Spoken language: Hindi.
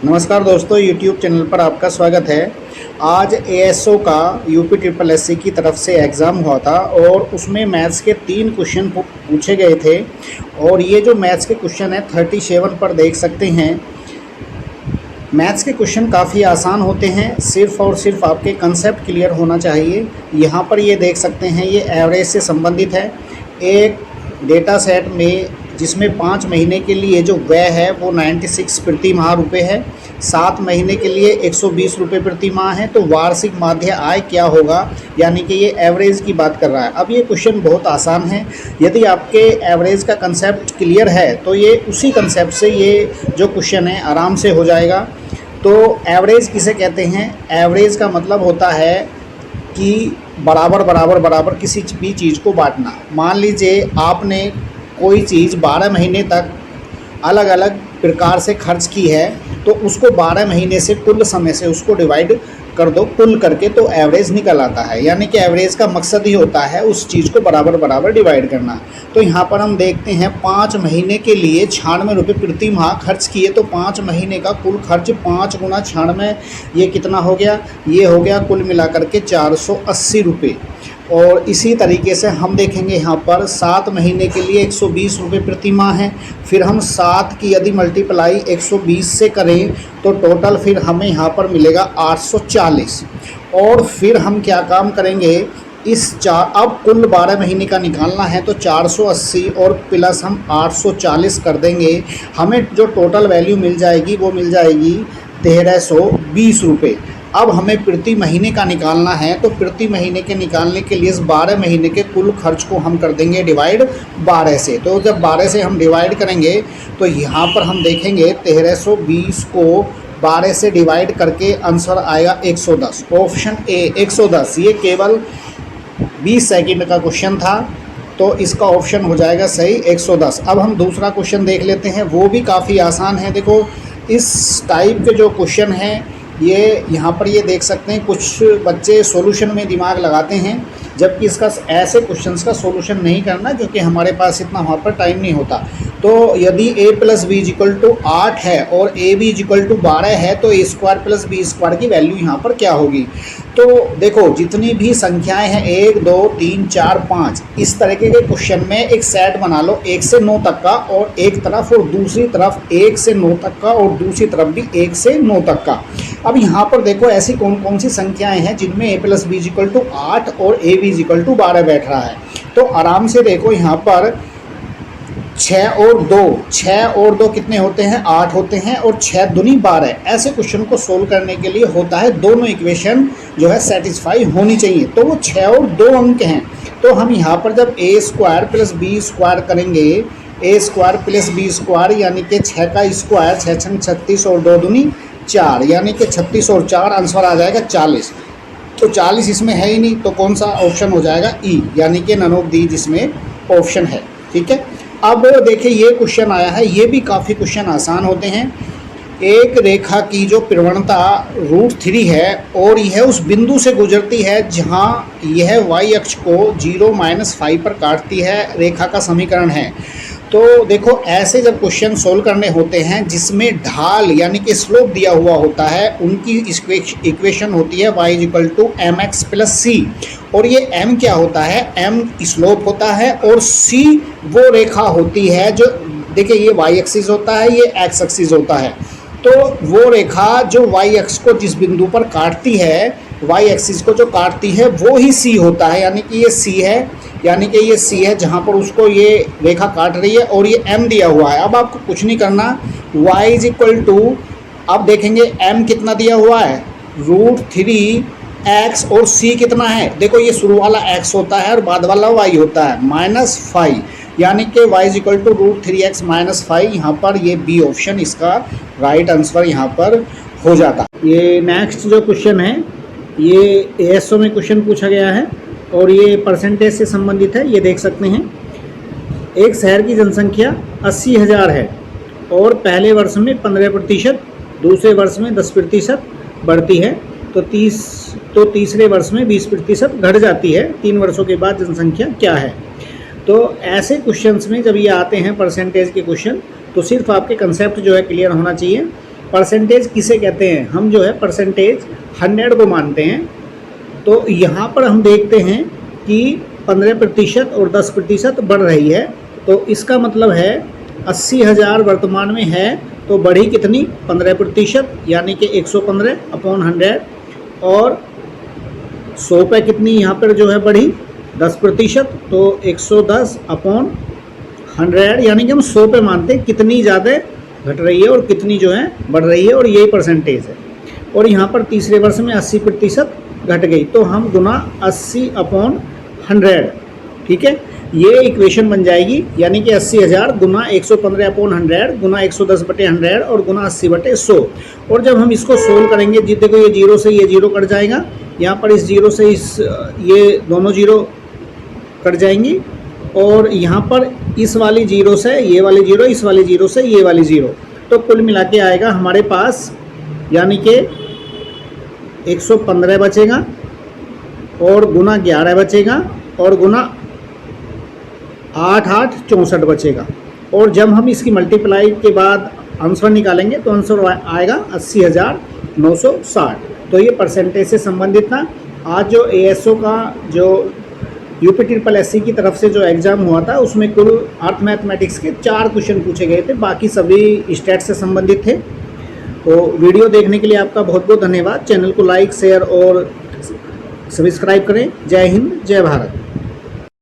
नमस्कार दोस्तों, YouTube चैनल पर आपका स्वागत है। आज ASO का UPSSC की तरफ से एग्ज़ाम हुआ था और उसमें मैथ्स के 3 क्वेश्चन पूछे गए थे। और ये जो मैथ्स के क्वेश्चन है 37 पर देख सकते हैं। मैथ्स के क्वेश्चन काफ़ी आसान होते हैं, सिर्फ़ और सिर्फ आपके कंसेप्ट क्लियर होना चाहिए। यहाँ पर ये देख सकते हैं, ये एवरेज से संबंधित है। एक डेटा सेट में जिसमें 5 महीने के लिए जो व्यय है वो 96 प्रति माह रुपये है, 7 महीने के लिए 120 रुपये प्रति माह है। तो वार्षिक माध्य आय क्या होगा, यानी कि ये एवरेज की बात कर रहा है। अब ये क्वेश्चन बहुत आसान है। यदि आपके एवरेज का कंसेप्ट क्लियर है तो ये उसी कंसेप्ट से ये जो क्वेश्चन है आराम से हो जाएगा। तो एवरेज किसे कहते हैं? एवरेज का मतलब होता है कि बराबर बराबर बराबर किसी भी चीज़ को बांटना। मान लीजिए आपने कोई चीज़ 12 महीने तक अलग अलग प्रकार से खर्च की है, तो उसको 12 महीने से कुल समय से उसको डिवाइड कर दो, कुल करके तो एवरेज निकल आता है। यानी कि एवरेज का मकसद ही होता है उस चीज़ को बराबर बराबर डिवाइड करना। तो यहाँ पर हम देखते हैं 5 महीने के लिए 96 रुपये प्रति माह खर्च किए, तो 5 महीने का कुल खर्च 5 गुना 96 ये कितना हो गया? ये हो गया कुल मिलाकर के 480 रुपये। और इसी तरीके से हम देखेंगे यहाँ पर 7 महीने के लिए 120 रुपये प्रति माह है। फिर हम 7 की यदि मल्टीप्लाई 120 से करें तो टोटल फिर हमें यहाँ पर मिलेगा 840। और फिर हम क्या काम करेंगे, अब कुल 12 महीने का निकालना है तो 480 और प्लस हम 840 कर देंगे। हमें जो टोटल वैल्यू मिल जाएगी वो मिल जाएगी 1320 रुपये। अब हमें प्रति महीने का निकालना है, तो प्रति महीने के निकालने के लिए इस 12 महीने के कुल खर्च को हम कर देंगे डिवाइड 12 से। तो जब 12 से हम डिवाइड करेंगे तो यहाँ पर हम देखेंगे 1320 को 12 से डिवाइड करके आंसर आएगा 110। Option A 110। ये केवल 20 सेकंड का क्वेश्चन था, तो इसका ऑप्शन हो जाएगा सही 110। अब हम दूसरा क्वेश्चन देख लेते हैं, वो भी काफ़ी आसान है। देखो इस टाइप के जो क्वेश्चन हैं ये यहाँ पर ये देख सकते हैं, कुछ बच्चे सॉल्यूशन में दिमाग लगाते हैं, जबकि इसका ऐसे क्वेश्चंस का सॉल्यूशन नहीं करना, क्योंकि हमारे पास इतना वहाँ पर टाइम नहीं होता। तो यदि a + b = 8 है और ab = 12 है, तो a² + b² की वैल्यू यहाँ पर क्या होगी? तो देखो जितनी भी संख्याएं हैं 1 2 3 4 5, इस तरीके के क्वेश्चन में एक सेट बना लो 1 से 9 तक का, और एक तरफ और दूसरी तरफ 1 से 9 तक का, और दूसरी तरफ भी 1 से 9 तक का। अब यहाँ पर देखो ऐसी कौन कौन सी संख्याएं हैं जिनमें a + b = 8 और ab = 12 बैठ रहा है। तो आराम से देखो यहाँ पर 6 और 2 कितने होते हैं? 8 होते हैं, और 6 दूनी 12। ऐसे क्वेश्चन को सोल्व करने के लिए होता है दोनों इक्वेशन जो है सेटिस्फाई होनी चाहिए, तो वो 6 और 2 अंक हैं। तो हम यहाँ पर जब a² + b² करेंगे, a² + b² यानी कि 6 का स्क्वायर, 6 × 36 और 2 दूनी 4, यानी कि 36 और 4 आंसर आ जाएगा 40। तो 40 इसमें है ही नहीं, तो कौन सा ऑप्शन हो जाएगा? ई, यानी कि नन ऑफ दी जिसमें ऑप्शन है। ठीक है। अब देखिए ये क्वेश्चन आया है, ये भी काफ़ी क्वेश्चन आसान होते हैं। एक रेखा की जो प्रवणता √3 है और यह उस बिंदु से गुजरती है जहां यह y अक्ष को 0-5 पर काटती है, रेखा का समीकरण है। तो देखो ऐसे जब क्वेश्चन सोल्व करने होते हैं जिसमें ढाल यानी कि स्लोप दिया हुआ होता है, उनकी इक्वेशन होती है y = mx + c। और ये m क्या होता है? m स्लोप होता है, और c वो रेखा होती है जो, देखिए ये y एक्सिस होता है, ये x एक्सिस होता है। तो वो रेखा जो y अक्ष को जिस बिंदु पर काटती है, y एक्सिस को जो काटती है वो ही c होता है, यानी कि ये c है, यानी कि ये c है जहाँ पर उसको ये रेखा काट रही है, और ये m दिया हुआ है। अब आपको कुछ नहीं करना, y = अब देखेंगे m कितना दिया हुआ है? √3x, और c कितना है? देखो ये शुरू वाला x होता है और बाद वाला y होता है -5, यानी कि y = √3x - 5। यहाँ पर ये बी ऑप्शन इसका राइट आंसर यहाँ पर हो जाता। ये नेक्स्ट जो क्वेश्चन है ये ASO में क्वेश्चन पूछा गया है और ये परसेंटेज से संबंधित है। ये देख सकते हैं, एक शहर की जनसंख्या 80,000 है और पहले वर्ष में 15%, दूसरे वर्ष में 10% बढ़ती है, तो तीसरे वर्ष में 20% घट जाती है। 3 वर्षों के बाद जनसंख्या क्या है? तो ऐसे क्वेश्चंस में जब ये आते हैं परसेंटेज के क्वेश्चन, तो सिर्फ आपके कंसेप्ट जो है क्लियर होना चाहिए। परसेंटेज किसे कहते हैं, हम जो है परसेंटेज 100 को मानते हैं। तो यहाँ पर हम देखते हैं कि 15% और 10% बढ़ रही है, तो इसका मतलब है 80,000 वर्तमान में है, तो बढ़ी कितनी 15%, यानी कि 115/100। और 100 पे कितनी यहाँ पर जो है बढ़ी 10%, तो 110/100, यानी कि हम 100 पे मानते हैं कितनी ज़्यादा घट रही है और कितनी जो है बढ़ रही है, और यही परसेंटेज है। और यहाँ पर तीसरे वर्ष में 80% घट गई, तो हम गुना 80/100, ठीक है, ये इक्वेशन बन जाएगी। यानी कि 80,000 गुना 115/100 गुना 110/100 और गुना 80/100। और जब हम इसको सोल्व करेंगे, जी देखो ये जीरो से ये जीरो कट जाएगा, यहाँ पर इस जीरो से इस ये दोनों जीरो कट जाएंगी, और यहाँ पर इस वाली जीरो से ये वाली जीरो, इस वाली जीरो से ये वाली जीरो, तो कुल मिला के आएगा हमारे पास, यानी कि 115 बचेगा और गुना 11 बचेगा और गुना 8 64 बचेगा। और जब हम इसकी मल्टीप्लाई के बाद आंसर निकालेंगे तो आंसर आएगा 80,960। तो ये परसेंटेज से संबंधित था। आज जो ASO का जो UPSSC की तरफ से जो एग्ज़ाम हुआ था, उसमें कुल अर्थ मैथमेटिक्स के 4 क्वेश्चन पूछे गए थे, बाकी सभी स्टेट से संबंधित थे। तो वीडियो देखने के लिए आपका बहुत बहुत धन्यवाद। चैनल को लाइक, शेयर और सब्सक्राइब करें। जय हिंद, जय भारत।